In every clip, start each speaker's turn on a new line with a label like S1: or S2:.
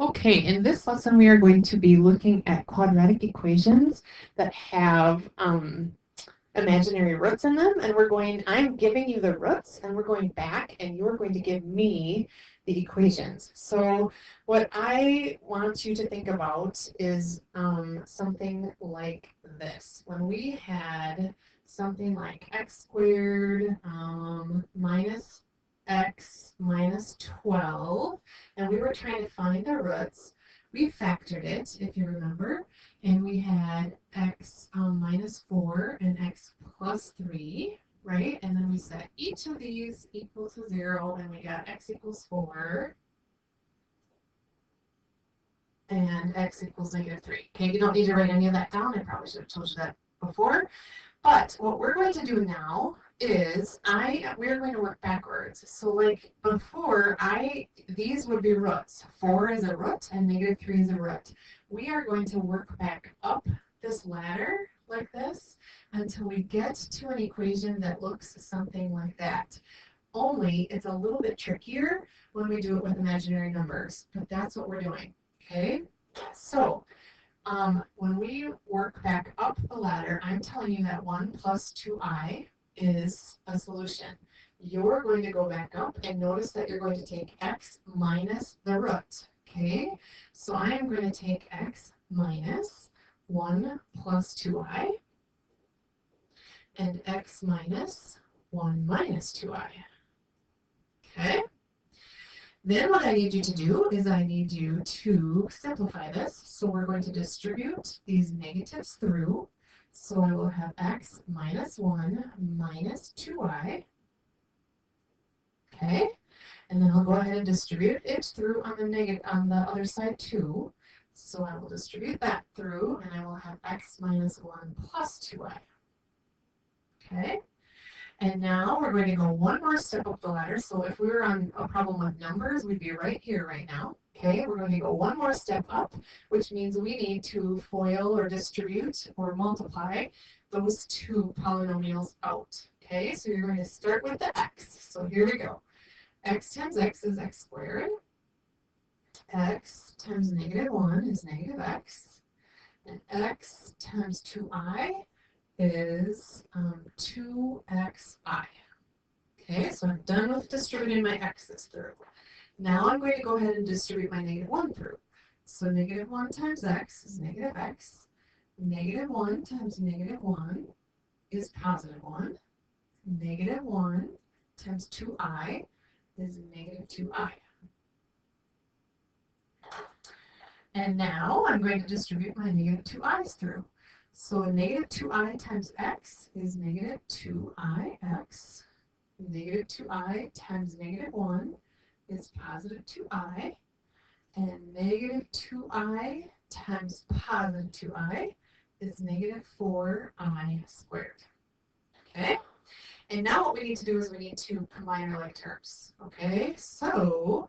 S1: Okay, in this lesson we are going to be looking at quadratic equations that have imaginary roots in them, and I'm giving you the roots, and we're going back, and you're going to give me the equations. So what I want you to think about is something like this. When we had something like x squared minus x minus 12, and we were trying to find the roots, we factored it, if you remember, and we had x minus 4 and x plus 3, right? And then we set each of these equal to 0, and we got x equals 4 and x equals negative 3. Okay, you don't need to write any of that down. I probably should have told you that before. But what we're going to do now is we're going to work backwards. So like before, these would be roots. 4 is a root and negative 3 is a root. We are going to work back up this ladder like this until we get to an equation that looks something like that. Only it's a little bit trickier when we do it with imaginary numbers, but that's what we're doing. Okay, so when we work back up the ladder, I'm telling you that 1 plus 2i is a solution. You're going to go back up and notice that you're going to take x minus the root. Okay, so I am going to take x minus 1 plus 2i and x minus 1 minus 2i. Okay. Then what I need you to do is I need you to simplify this. So we're going to distribute these negatives through. So I will have x minus 1 minus 2i. Okay. And then I'll go ahead and distribute it through on the other side too. So I will distribute that through, and I will have x minus 1 plus 2i. Okay. And now we're going to go one more step up the ladder. So if we were on a problem with numbers, we'd be right here right now. Okay, we're going to go one more step up, which means we need to FOIL or distribute or multiply those two polynomials out. Okay, so you're going to start with the x. So here we go. X times x is x squared. X times negative 1 is negative x. And x times 2i is 2xi. Okay, so I'm done with distributing my x's through. Now I'm going to go ahead and distribute my negative 1 through. So negative 1 times x is negative x. Negative 1 times negative 1 is positive 1. Negative 1 times 2i is negative 2i. And now I'm going to distribute my negative 2i's through. So negative 2i times x is negative 2ix. Negative 2i times negative 1 is positive 2i. And negative 2i times positive 2i is negative 4i squared. Okay? And now what we need to do is we need to combine our like terms. Okay, so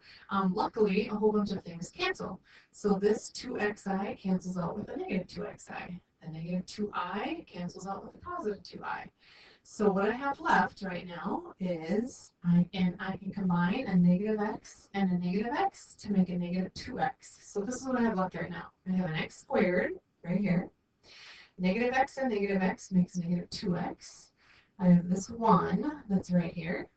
S1: luckily a whole bunch of things cancel. So this 2xi cancels out with a negative 2xi. The negative 2i cancels out with a positive 2i. So what I have left right now is I can combine a negative x and a negative x to make a negative 2x. So this is what I have left right now. I have an x squared right here. Negative x and negative x makes negative 2x. I have this 1 that's right here,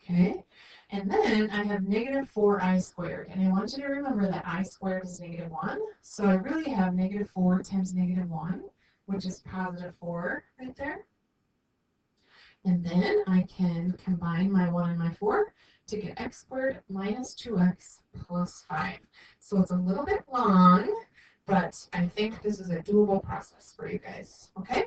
S1: okay? And then I have negative 4i squared. And I want you to remember that I squared is negative 1. So I really have negative 4 times negative 1, which is positive 4 right there. And then I can combine my 1 and my 4 to get x squared minus 2x plus 5. So it's a little bit long, but I think this is a doable process for you guys, okay?